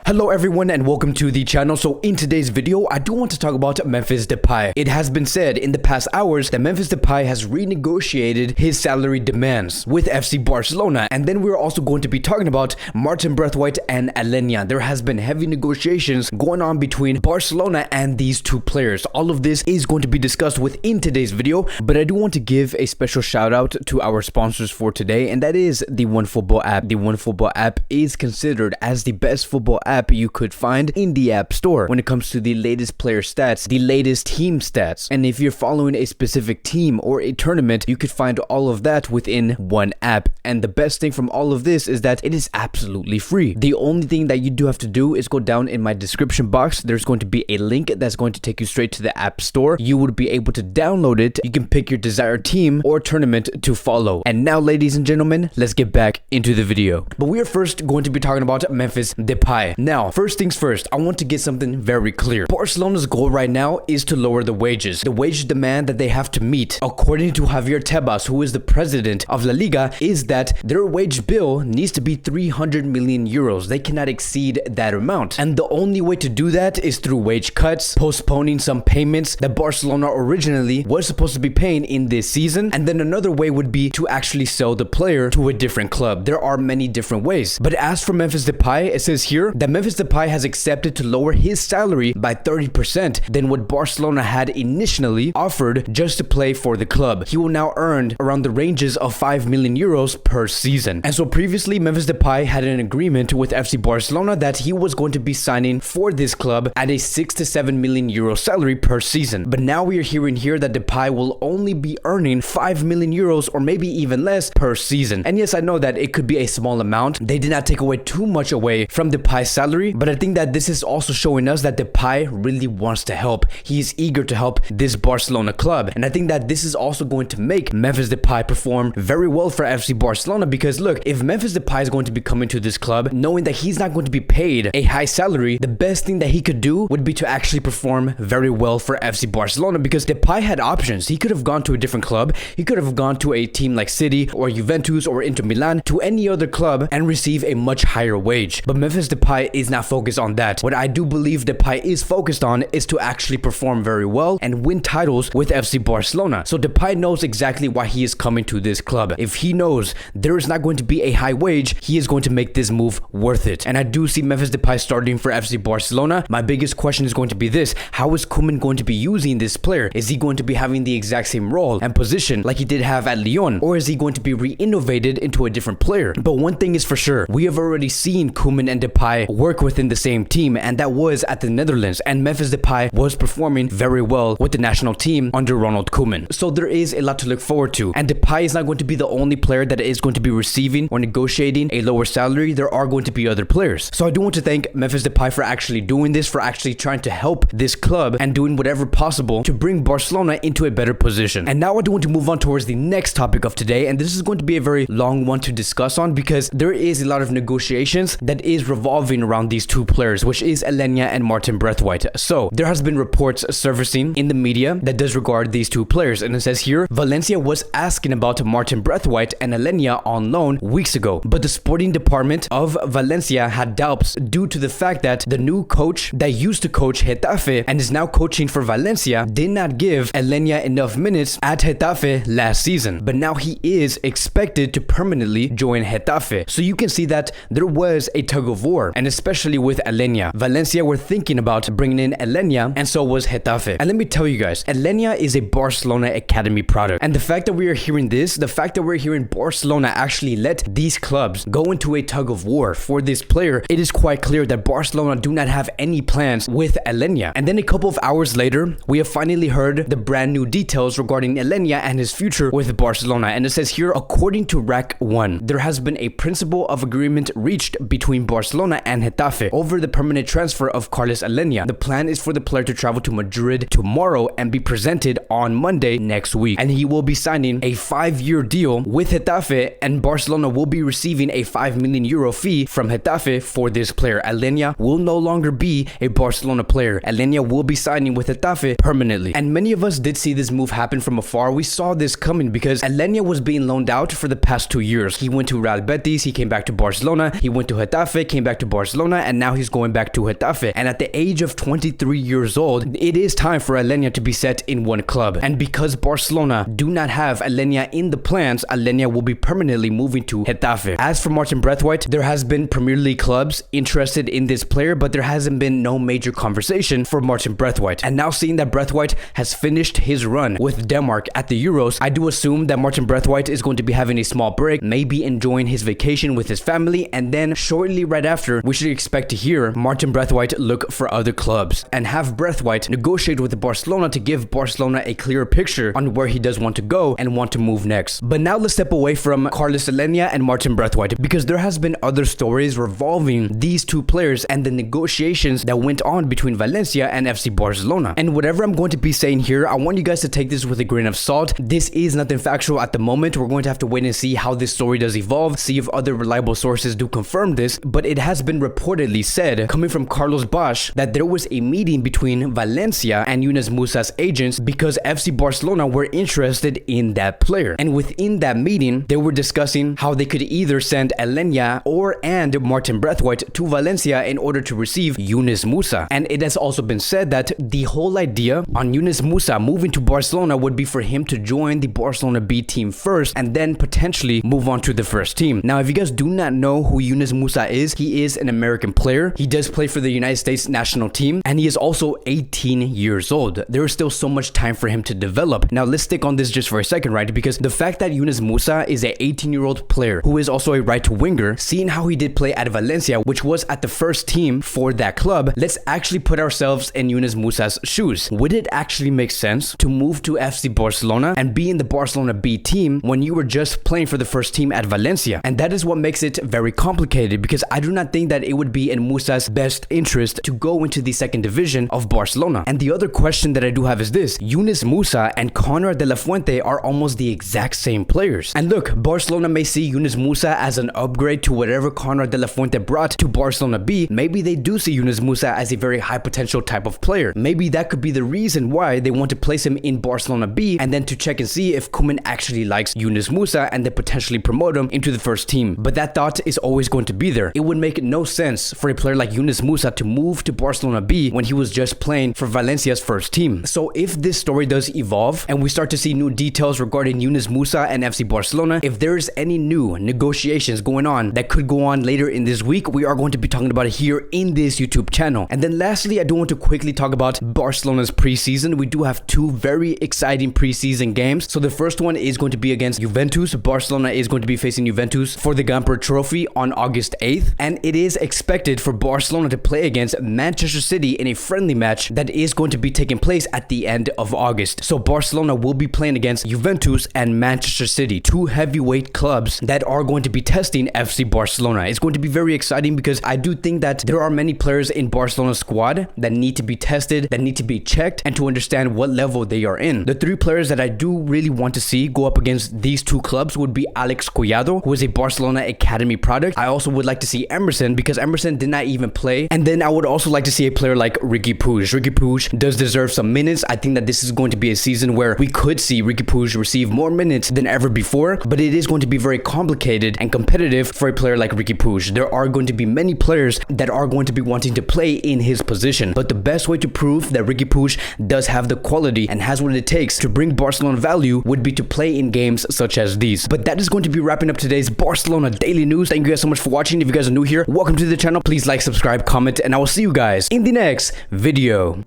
Hello everyone and welcome to the channel. So in today's video, I do want to talk about Memphis Depay. It has been said in the past hours that Memphis Depay has renegotiated his salary demands with FC Barcelona. And then we're also going to be talking about Martin Braithwaite and Aleña. There has been heavy negotiations going on between Barcelona and these two players. All of this is going to be discussed within today's video, but I do want to give a special shout out to our sponsors for today, and that is the OneFootball app. The OneFootball app is considered as the best football app you could find in the App Store when it comes to the latest player stats, the latest team stats. And if you're following a specific team or a tournament, you could find all of that within one app. And the best thing from all of this is that it is absolutely free. The only thing that you do have to do is go down in my description box. There's going to be a link that's going to take you straight to the App Store. You would be able to download it. You can pick your desired team or tournament to follow. And now, ladies and gentlemen, let's get back into the video. But we are first going to be talking about Memphis Depay. Now, first things first, I want to get something very clear. Barcelona's goal right now is to lower the wages. The wage demand that they have to meet, according to Javier Tebas, who is the president of La Liga, is that their wage bill needs to be 300 million euros. They cannot exceed that amount. And the only way to do that is through wage cuts, postponing some payments that Barcelona originally was supposed to be paying in this season. And then another way would be to actually sell the player to a different club. There are many different ways. But as for Memphis Depay, it says here that Memphis Depay has accepted to lower his salary by 30% than what Barcelona had initially offered just to play for the club. He will now earn around the ranges of 5 million euros per season. And so previously, Memphis Depay had an agreement with FC Barcelona that he was going to be signing for this club at a 6 to 7 million euro salary per season. But now we are hearing here that Depay will only be earning 5 million euros or maybe even less per season. And yes, I know that it could be a small amount. They did not take away too much away from Depay's salary, but I think that this is also showing us that Depay really wants to help. He is eager to help this Barcelona club. And I think that this is also going to make Memphis Depay perform very well for FC Barcelona, because look, if Memphis Depay is going to be coming to this club knowing that he's not going to be paid a high salary, the best thing that he could do would be to actually perform very well for FC Barcelona, because Depay had options. He could have gone to a different club. He could have gone to a team like City or Juventus or Inter Milan, to any other club, and receive a much higher wage. But Memphis Depay is not focused on that. What I do believe Depay is focused on is to actually perform very well and win titles with FC Barcelona. So Depay knows exactly why he is coming to this club. If he knows there is not going to be a high wage, he is going to make this move worth it. And I do see Memphis Depay starting for FC Barcelona. My biggest question is going to be this: how is Koeman going to be using this player? Is he going to be having the exact same role and position like he did have at Lyon, or is he going to be re-innovated into a different player? But one thing is for sure, we have already seen Koeman and Depay work within the same team, and that was at the Netherlands, and Memphis Depay was performing very well with the national team under Ronald Koeman. So there is a lot to look forward to, and Depay is not going to be the only player that is going to be receiving or negotiating a lower salary. There are going to be other players. So I do want to thank Memphis Depay for actually doing this, for actually trying to help this club and doing whatever possible to bring Barcelona into a better position. And now I do want to move on towards the next topic of today, and this is going to be a very long one to discuss on, because there is a lot of negotiations that is revolving around these two players, which is Aleña and Martin Braithwaite. So there has been reports surfacing in the media that does regard these two players, and it says here Valencia was asking about Martin Braithwaite and Aleña on loan weeks ago, but the sporting department of Valencia had doubts due to the fact that the new coach that used to coach Getafe and is now coaching for Valencia did not give Aleña enough minutes at Getafe last season, but now he is expected to permanently join Getafe. So you can see that there was a tug of war, and especially with Aleña. Valencia were thinking about bringing in Aleña, and so was Getafe. And let me tell you guys, Aleña is a Barcelona academy product. And the fact that we are hearing this, the fact that we're hearing Barcelona actually let these clubs go into a tug of war for this player, it is quite clear that Barcelona do not have any plans with Aleña. And then a couple of hours later, we have finally heard the brand new details regarding Aleña and his future with Barcelona. And it says here, according to Rack 1, there has been a principle of agreement reached between Barcelona and Getafe over the permanent transfer of Carles Aleña. The plan is for the player to travel to Madrid tomorrow and be presented on Monday next week. And he will be signing a 5-year deal with Getafe, and Barcelona will be receiving a 5 million euro fee from Getafe for this player. Aleña will no longer be a Barcelona player. Aleña will be signing with Getafe permanently. And many of us did see this move happen from afar. We saw this coming because Aleña was being loaned out for the past 2 years. He went to Real Betis, he came back to Barcelona, he went to Getafe, came back to Barcelona, Barcelona, and now he's going back to Getafe. And at the age of 23 years old, it is time for Aleña to be set in one club. And because Barcelona do not have Aleña in the plans, Aleña will be permanently moving to Getafe. As for Martin Braithwaite, there has been Premier League clubs interested in this player, but there hasn't been no major conversation for Martin Braithwaite. And now seeing that Braithwaite has finished his run with Denmark at the Euros, I do assume that Martin Braithwaite is going to be having a small break, maybe enjoying his vacation with his family, and then shortly right after, we should expect to hear Martin Braithwaite look for other clubs and have Braithwaite negotiate with Barcelona to give Barcelona a clearer picture on where he does want to go and want to move next. But now let's step away from Carles Aleña and Martin Braithwaite, because there has been other stories revolving these two players and the negotiations that went on between Valencia and FC Barcelona. And whatever I'm going to be saying here, I want you guys to take this with a grain of salt. This is nothing factual at the moment. We're going to have to wait and see how this story does evolve, see if other reliable sources do confirm this, but it has been reportedly said, coming from Carlos Bosch, that there was a meeting between Valencia and Yunus Musah's agents because FC Barcelona were interested in that player. And within that meeting, they were discussing how they could either send Aleña and Martin Braithwaite to Valencia in order to receive Yunus Musah. And it has also been said that the whole idea on Yunus Musah moving to Barcelona would be for him to join the Barcelona B team first and then potentially move on to the first team. Now, if you guys do not know who Yunus Musah is, he is an American player. He does play for the United States national team, and he is also 18 years old. There is still so much time for him to develop. Now, let's stick on this just for a second, right? Because the fact that Yunus Musah is a 18-year-old player who is also a right winger, seeing how he did play at Valencia, which was at the first team for that club, let's actually put ourselves in Yunus Musah's shoes. Would it actually make sense to move to FC Barcelona and be in the Barcelona B team when you were just playing for the first team at Valencia? And that is what makes it very complicated, because I do not think that it would be in Musah's best interest to go into the second division of Barcelona. And the other question that I do have is this: Yunus Musah and Conrad de la Fuente are almost the exact same players. And look, Barcelona may see Yunus Musah as an upgrade to whatever Conrad de la Fuente brought to Barcelona B. Maybe they do see Yunus Musah as a very high potential type of player. Maybe that could be the reason why they want to place him in Barcelona B and then to check and see if Koeman actually likes Yunus Musah and then potentially promote him into the first team. But that thought is always going to be there. It would make no sense for a player like Yunus Musah to move to Barcelona B when he was just playing for Valencia's first team. So if this story does evolve and we start to see new details regarding Yunus Musah and FC Barcelona, if there's any new negotiations going on that could go on later in this week, we are going to be talking about it here in this YouTube channel. And then lastly, I do want to quickly talk about Barcelona's preseason. We do have two very exciting preseason games. So the first one is going to be against Juventus. Barcelona is going to be facing Juventus for the Gamper Trophy on August 8th. And it is expected for Barcelona to play against Manchester City in a friendly match that is going to be taking place at the end of August. So Barcelona will be playing against Juventus and Manchester City, two heavyweight clubs that are going to be testing FC Barcelona. It's going to be very exciting because I do think that there are many players in Barcelona's squad that need to be tested, that need to be checked, and to understand what level they are in. The three players that I do really want to see go up against these two clubs would be Alex Collado, who is a Barcelona Academy product. I also would like to see Emerson, because Emerson did not even play. And then I would also like to see a player like Riqui Puig. Riqui Puig does deserve some minutes. I think that this is going to be a season where we could see Riqui Puig receive more minutes than ever before, but it is going to be very complicated and competitive for a player like Riqui Puig. There are going to be many players that are going to be wanting to play in his position, but the best way to prove that Riqui Puig does have the quality and has what it takes to bring Barcelona value would be to play in games such as these. But that is going to be wrapping up today's Barcelona Daily News. Thank you guys so much for watching. If you guys are new here, welcome to the channel. Please like, subscribe, comment, and I will see you guys in the next video.